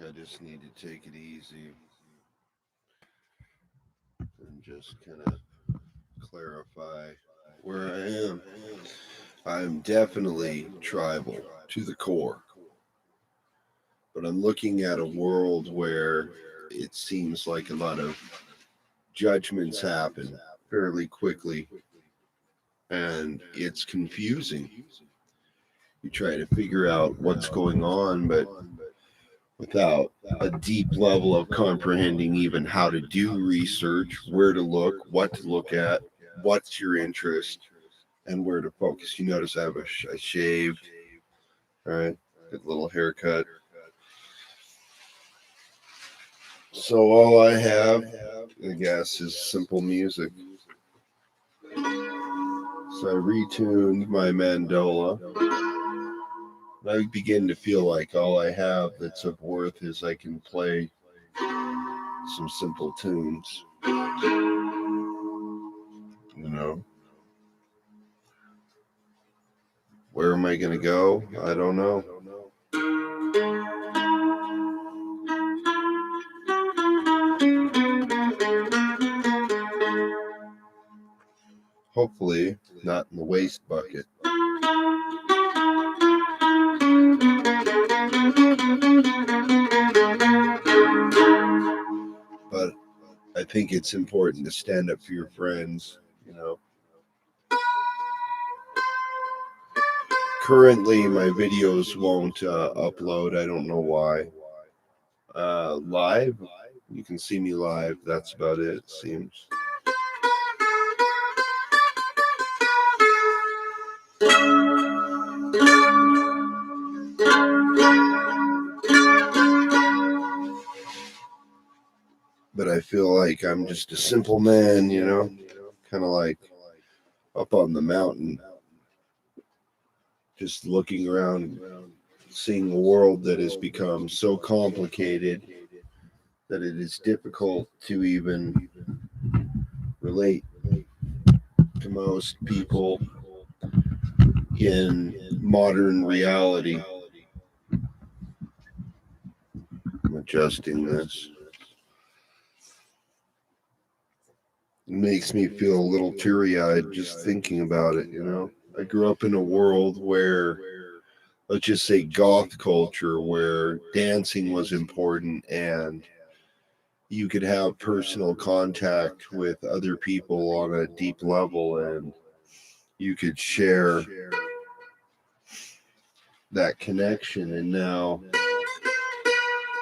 I just need to take it easy and just kind of clarify where I am. I'm definitely tribal to the core, but I'm looking at a world where it seems like a lot of judgments happen fairly quickly, and it's confusing. You try to figure out what's going on, but without a deep level of comprehending even how to do research, where to look, what to look at, what's your interest, and where to focus. You notice I shaved, all right, good little haircut. So all I have, I guess, is simple music. So I retuned my mandola. I begin to feel like all I have that's of worth is I can play some simple tunes. You know, where am I going to go? I don't know. Hopefully, not in the waste bucket. But I think it's important to stand up for your friends, you know. Currently, my videos won't upload. I don't know why. Live, you can see me live. That's about it, it seems. But I feel like I'm just a simple man, you know, kind of like up on the mountain, just looking around, seeing a world that has become so complicated that it is difficult to even relate to most people in modern reality. I'm adjusting this. It makes me feel a little teary eyed just thinking about it, you know. I grew up in a world where, let's just say, goth culture, where dancing was important and you could have personal contact with other people on a deep level and you could share that connection. And now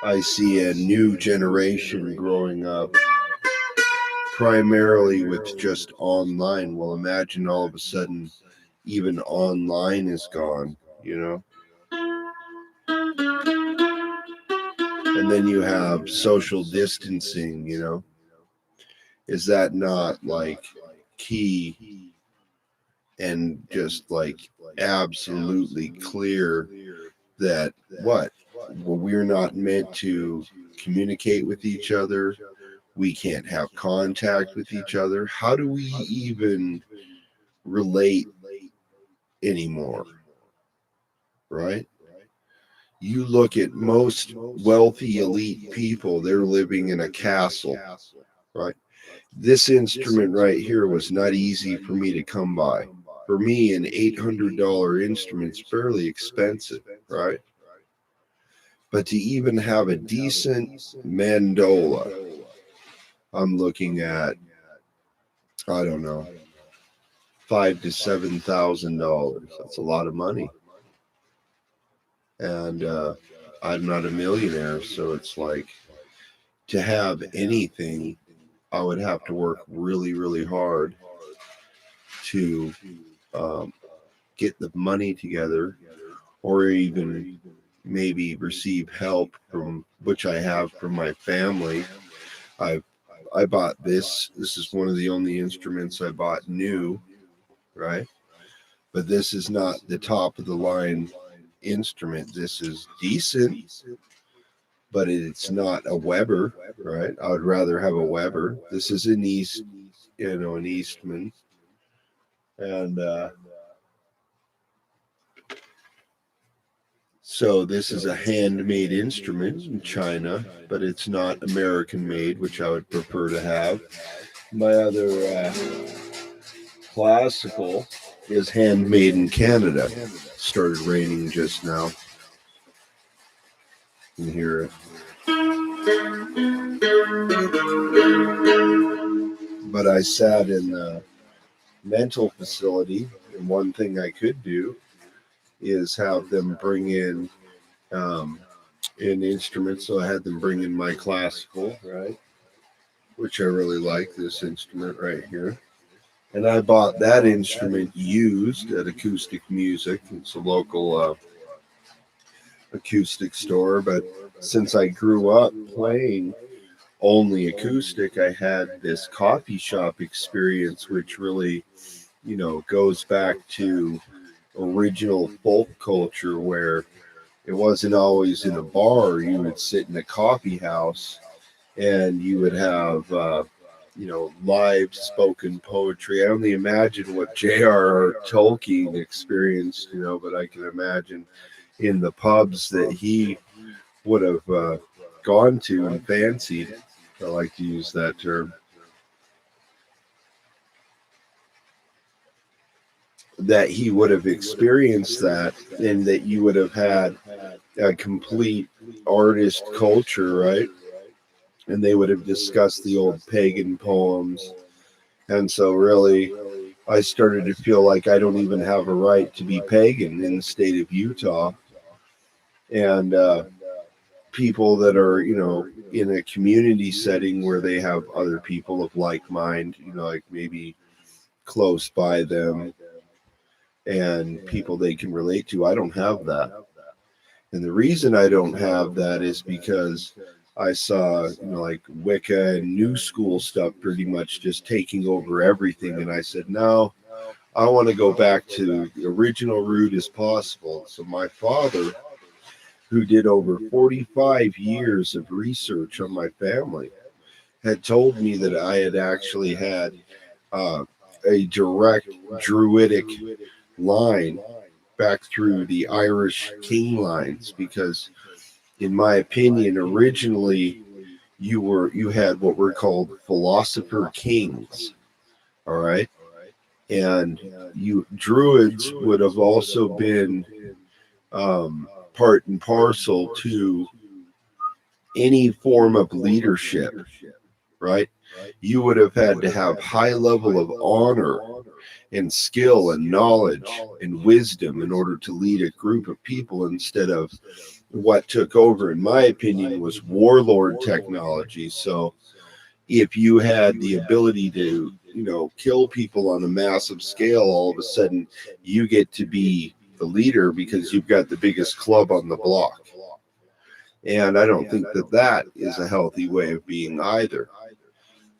I see a new generation growing up primarily with just online. Well, imagine all of a sudden even online is gone, you know? And then you have social distancing, you know? Is that not like key and just like absolutely clear that what? Well, we're not meant to communicate with each other. We can't have contact with each other. How do we even relate anymore? Right? You look at most wealthy elite people, they're living in a castle, right? This instrument right here was not easy for me to come by. For me, an $800 instrument's fairly expensive, right? But to even have a decent mandola, I'm looking at, I don't know, $5,000 to $7,000. That's a lot of money. And I'm not a millionaire, so it's like to have anything, I would have to work really, really hard to um, get the money together, or even maybe receive help from which I have from my family. I I bought this. This is one of the only instruments I bought new, right? But this is not the top of the line instrument. This is decent, but it's not a Weber, right? I would rather have a Weber. This is an an Eastman, and So this is a handmade instrument in China, but it's not American made, which I would prefer to have. My other classical is handmade in Canada. Started raining just now. You can hear it. But I sat in the mental facility, and one thing I could do is have them bring in an instrument. So I had them bring in my classical, right? Which I really like, this instrument right here. And I bought that instrument used at Acoustic Music. It's a local acoustic store. But since I grew up playing only acoustic, I had this coffee shop experience, which really, goes back to original folk culture where it wasn't always in a bar. You would sit in a coffee house and you would have live spoken poetry. I only imagine what J.R.R. Tolkien experienced, but I can imagine in the pubs that he would have gone to and fancied. I like to use that term. That he would have experienced that, and that you would have had a complete artist culture, right? And they would have discussed the old pagan poems. And so really, I started to feel like I don't even have a right to be pagan in the state of Utah. And people that are, in a community setting where they have other people of like mind, like maybe close by them and people they can relate to. I don't have that. And the reason I don't have that is because I saw, like Wicca and New School stuff pretty much just taking over everything. And I said, no, I want to go back to the original root as possible. So my father, who did over 45 years of research on my family, had told me that I had actually had a direct druidic line back through the Irish king lines, because in my opinion, originally you had what were called philosopher kings, all right, and you druids would have also been part and parcel to any form of leadership, right? You would have had to have high level of honor and skill and knowledge and wisdom in order to lead a group of people, instead of what took over, in my opinion, was warlord technology. So if you had the ability to, kill people on a massive scale, all of a sudden you get to be the leader because you've got the biggest club on the block. And I don't think that that is a healthy way of being either.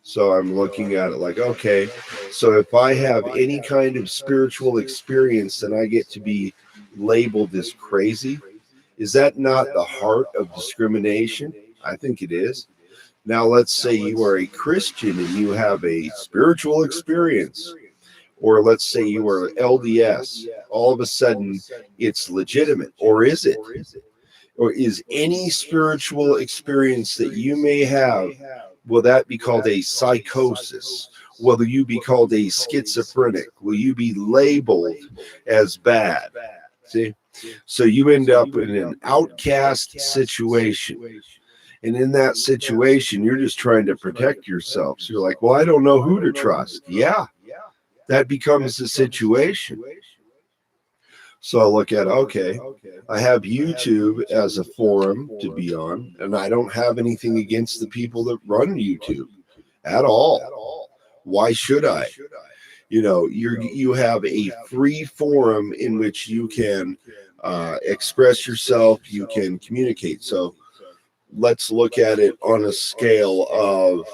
So I'm looking at it like, okay, so if I have any kind of spiritual experience, then I get to be labeled as crazy. Is that not the heart of discrimination? I think it is. Now, let's say you are a Christian and you have a spiritual experience, or let's say you are LDS. All of a sudden, it's legitimate. Or is it? Or is any spiritual experience that you may have, will that be called a psychosis? Will you be called a schizophrenic? Will you be labeled as bad? See? So you end up in an outcast situation. And in that situation, you're just trying to protect yourself. So you're like, well, I don't know who to trust. Yeah, that becomes the situation. So I look at, okay, I have YouTube as a forum to be on, and I don't have anything against the people that run YouTube at all. Why should I? You have a free forum in which you can express yourself, you can communicate. So let's look at it on a scale of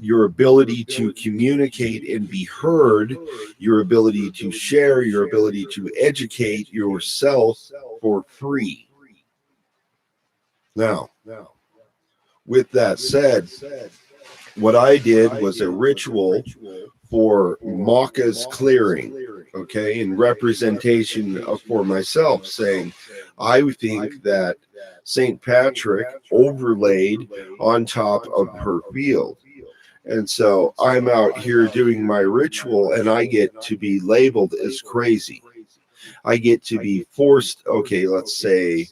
your ability to communicate and be heard, your ability to share, your ability to educate yourself for free. Now, with that said, what I did was a ritual for Maka's clearing. okay, in representation for myself, saying, I think that St. Patrick overlaid on top of her field. And so I'm out here doing my ritual and I get to be labeled as crazy. I get to be forced, okay, let's say,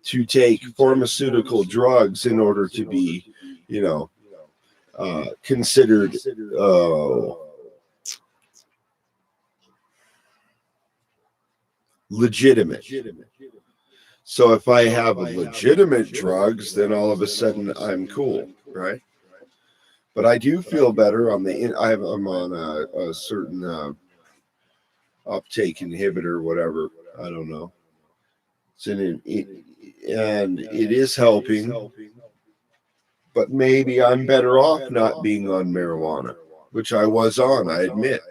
to take pharmaceutical drugs in order to be, you know, considered legitimate. So if I have legitimate drugs, then all of a sudden I'm cool, right? But I do feel better on I'm on a certain uptake inhibitor, whatever. I don't know. And it is helping, but maybe I'm better off not being on marijuana, which I was on, I admit.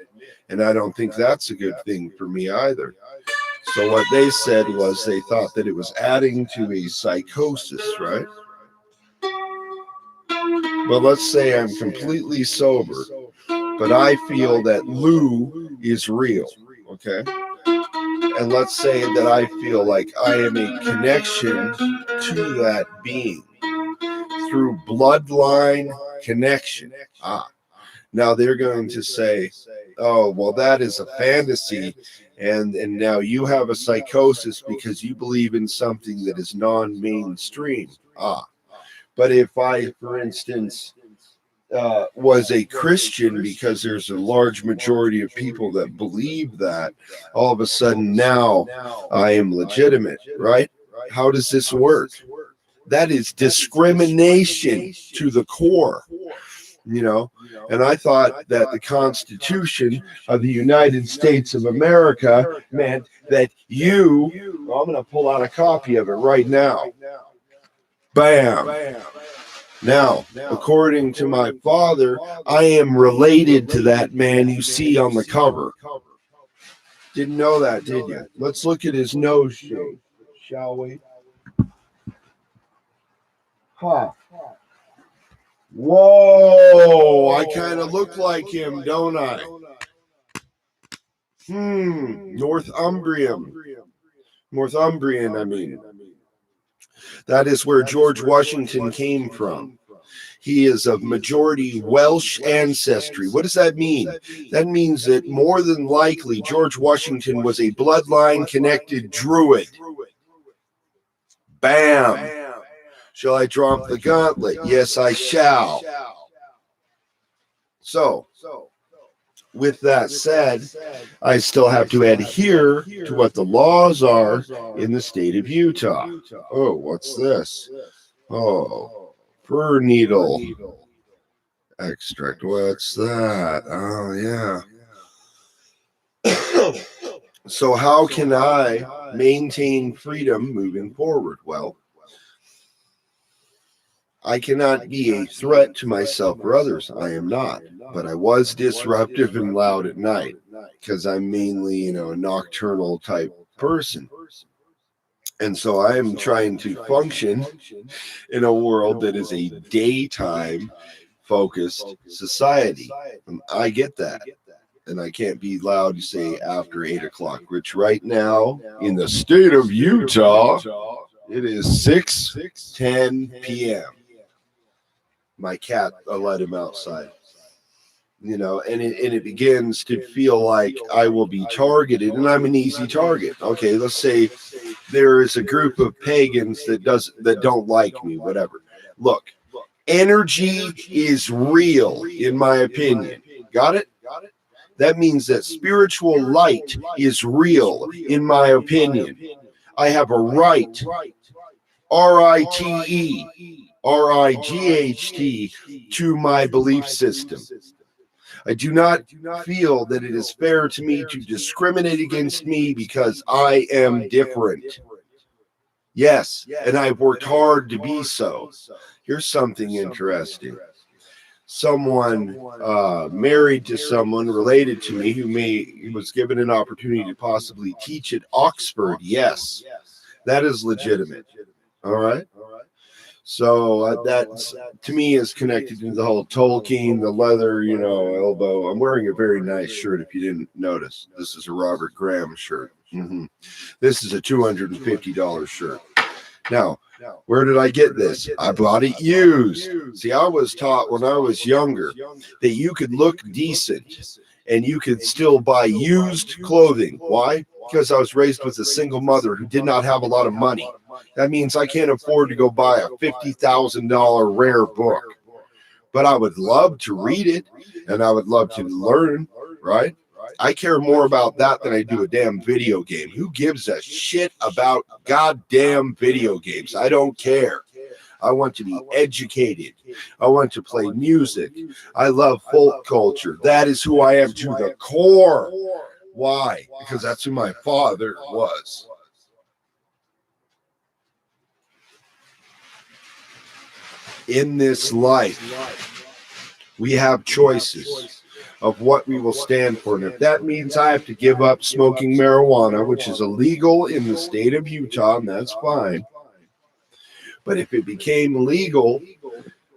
And I don't think that's a good thing for me either. So what they said was they thought that it was adding to a psychosis, right? But let's say I'm completely sober, but I feel that Lou is real, okay? And let's say that I feel like I am a connection to that being through bloodline connection. Now they're going to say, oh, well, that is a fantasy. And now you have a psychosis because you believe in something that is non-mainstream. But if I, for instance, was a Christian, because there's a large majority of people that believe that, all of a sudden now I am legitimate, right? How does this work? That is discrimination to the core, you know? And I thought that the Constitution of the United States of America meant that I'm going to pull out a copy of it right now. Bam. Now, according to my father, I am related to that man you see on the cover. Didn't know that, did you? Let's look at his nose shape, shall we? Huh. Whoa, I kind of look like him, don't I? Northumbrian, I mean. That is where George Washington came from. He is of majority Welsh ancestry. What does that mean? That means that more than likely George Washington was a bloodline connected Druid. Bam. Shall I drop the gauntlet? Yes, I shall. So, with that said, I still have to adhere to what the laws are in the state of Utah. Oh, what's this? Oh, fir needle extract. What's that? Oh, yeah. So how can I maintain freedom moving forward? Well, I cannot be a threat to myself or others. I am not. But I was disruptive and loud at night because I'm mainly, a nocturnal type person. And so I am trying to function in a world that is a daytime focused society. And I get that. And I can't be loud to say after 8 o'clock, which right now in the state of Utah, it is 6:10 p.m. My cat, I let him outside, and it begins to feel like I will be targeted, and I'm an easy target. Okay, let's say there is a group of pagans that don't like me, whatever. Look, energy is real, in my opinion. Got it? That means that spiritual light is real, in my opinion. I have a right, RITE, RIGHT, to my belief system. I do not feel that it is fair to me to discriminate against me because I am different. Yes, and I've worked hard to be so. Here's something interesting. Someone married to someone related to me who was given an opportunity to possibly teach at Oxford. Yes, that is legitimate. All right. So that's to me is connected to the whole Tolkien, the leather, elbow. I'm wearing a very nice shirt. If you didn't notice, this is a Robert Graham shirt. This is a $250 shirt. Now, where did I get this? I bought it used. See, I was taught when I was younger that you could look decent and you could still buy used clothing. Why? Because I was raised with a single mother who did not have a lot of money. That means I can't afford to go buy a $50,000 rare book. But I would love to read it and I would love to learn, right? I care more about that than I do a damn video game. Who gives a shit about goddamn video games? I don't care. I want to be educated. I want to play music. I love folk culture. That is who I am to the core. Why? Because that's who my father was. In this life, we have choices of what we will stand for. And if that means I have to give up smoking marijuana, which is illegal in the state of Utah, and that's fine. But if it became legal,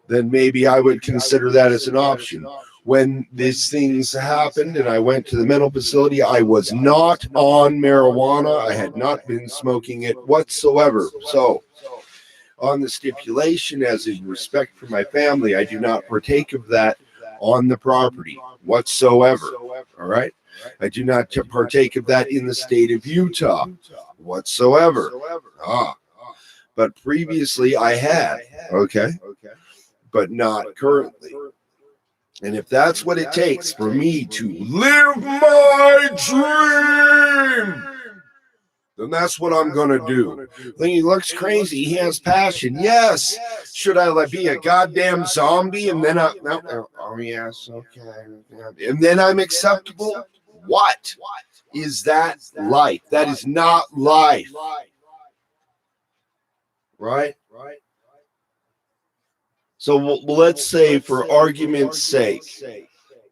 then maybe I would consider that as an option. When these things happened and I went to the mental facility, I was not on marijuana. I had not been smoking it whatsoever. So, on the stipulation, as in respect for my family, I do not partake of that on the property whatsoever. All right? I do not partake of that in the state of Utah whatsoever. But previously I had, okay? But not currently. And if that's what it takes for me to live my dream, then that's what I'm going to do. Then he looks crazy. He has passion. Yes. Should I be a goddamn zombie? And then oh, yes. Okay. And then I'm acceptable? What is that life? That is not life. Right? So let's say, for argument's sake,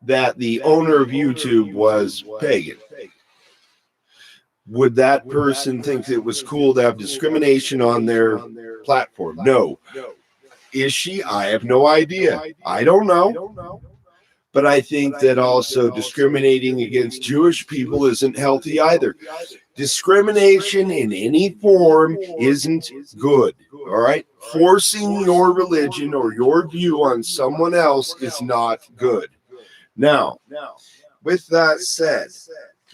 that the owner of YouTube was pagan. Would that person think it was cool to have discrimination on their platform? No. Is she? I have no idea. I don't know. But I think that also discriminating against Jewish people isn't healthy either. Discrimination in any form isn't good. All right? Forcing your religion or your view on someone else is not good. Now, with that said,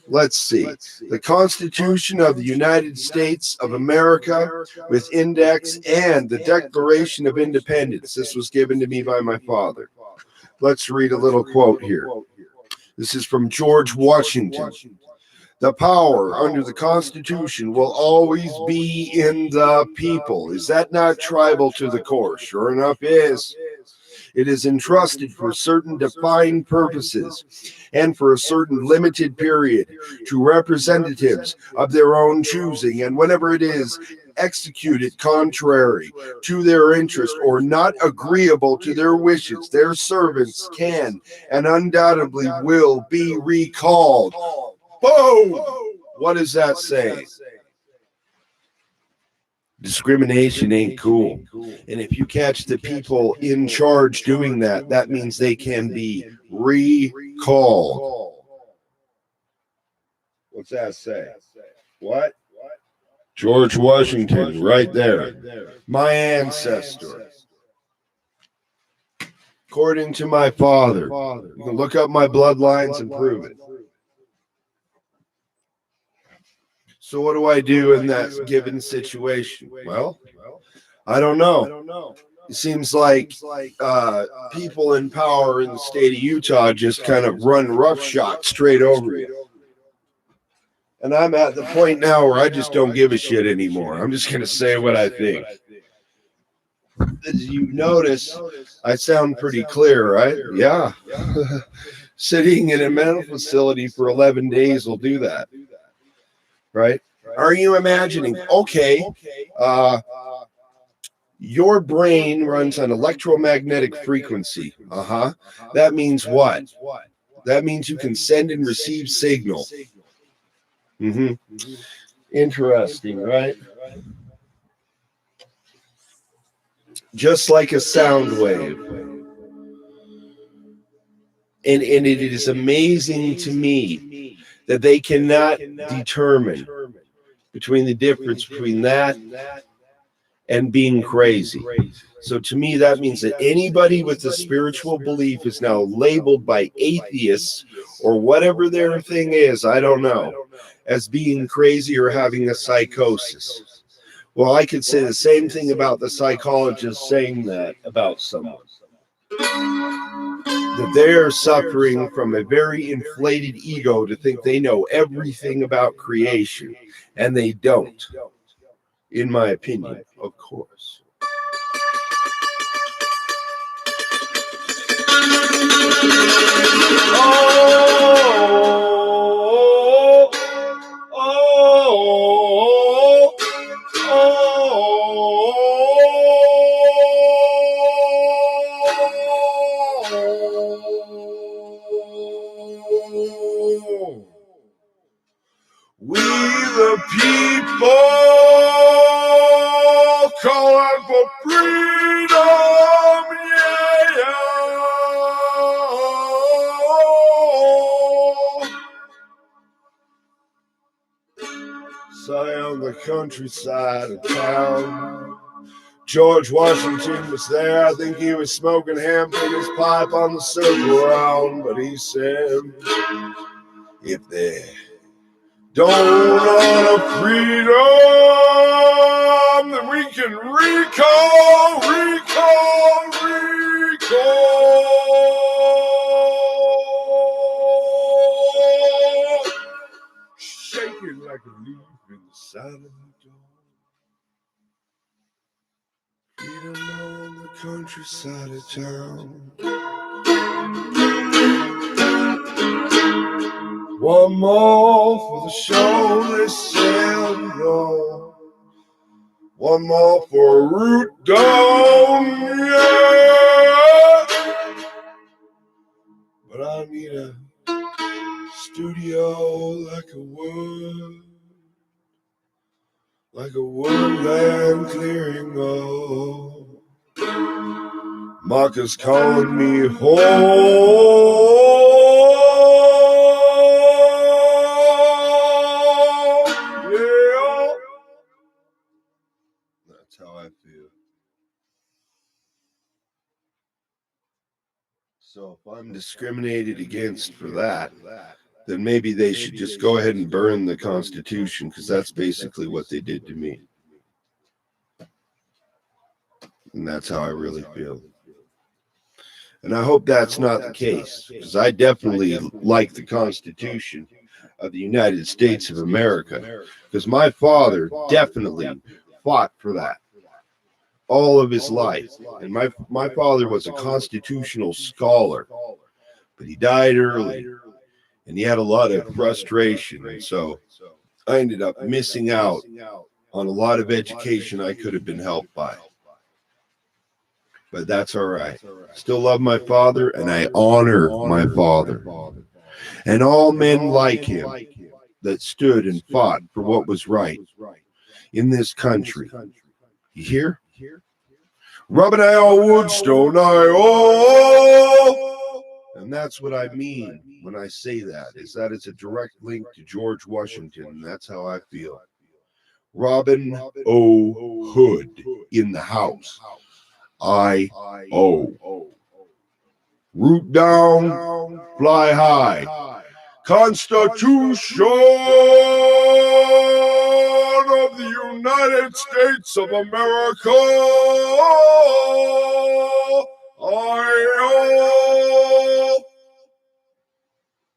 let's see. The Constitution of the United States of America with index and the Declaration of Independence. This was given to me by my father. Let's read a little quote here. This is from George Washington. The power under the Constitution will always be in the people. Is that not tribal to the core? Sure enough is. It is entrusted for certain defined purposes and for a certain limited period to representatives of their own choosing, and whenever it is executed contrary to their interest or not agreeable to their wishes, their servants can and undoubtedly will be recalled. Boom! What does that say? Discrimination ain't cool. And if you catch the people in charge doing that, that means they can be recalled. What's that say? What? George Washington, right there. My ancestor. According to my father. You can look up my bloodlines and prove it. So what do I do in that given situation? Well, I don't know. It seems like people in power in the state of Utah just kind of run roughshod straight over you. And I'm at the point now where I just don't give a shit anymore. I'm just going to say what I think. As you notice, I sound pretty clear, right? Yeah. Sitting in a mental facility for 11 days will do that. Right? Are you imagining, okay, your brain runs on electromagnetic frequency. That means what? That means you can send and receive signal. Interesting, right? just like a sound wave. And it is amazing to me that they cannot determine between the difference between that and being crazy. So to me, that means that anybody with a spiritual belief is now labeled by atheists or whatever their thing is, I don't know, as being crazy or having a psychosis. Well, I could say the same thing about the psychologist saying that about someone. That they're suffering from a very inflated ego to think they know everything about creation, and they don't, in my opinion, of course. Oh, oh, oh, oh. We the people calling for freedom, yeah, yeah. Say on the countryside of town, George Washington was there. I think he was smoking hemp in his pipe on the circle round, but he said, if they don't want a freedom, then we can recall. Shaking like a leaf in the side of the door. Freedom on the countryside of town. One more for the show, they said, no. One more for a root down, yeah. But I need a studio like a woodland clearing. Oh, Marcus calling me home. That's how I feel. So if I'm discriminated against for that, then maybe they should just go ahead and burn the Constitution, because that's basically what they did to me. And that's how I really feel. And I hope that's not the case, because I definitely like the Constitution of the United States of America, because my father definitely fought for that all of his life. And my father was a constitutional scholar, but he died early, and he had a lot of frustration. And so I ended up missing out on a lot of education I could have been helped by. But that's all right. Still love my father, and I honor my father. And all men like him that stood and fought for what was right in this country. You hear? Rubbing I wood, stone I oh. And that's what I mean when I say that, is that it's a direct link to George Washington, and that's how I feel. Robin O. Hood in the house. I-O. Root down, fly high. Constitution of the United States of America.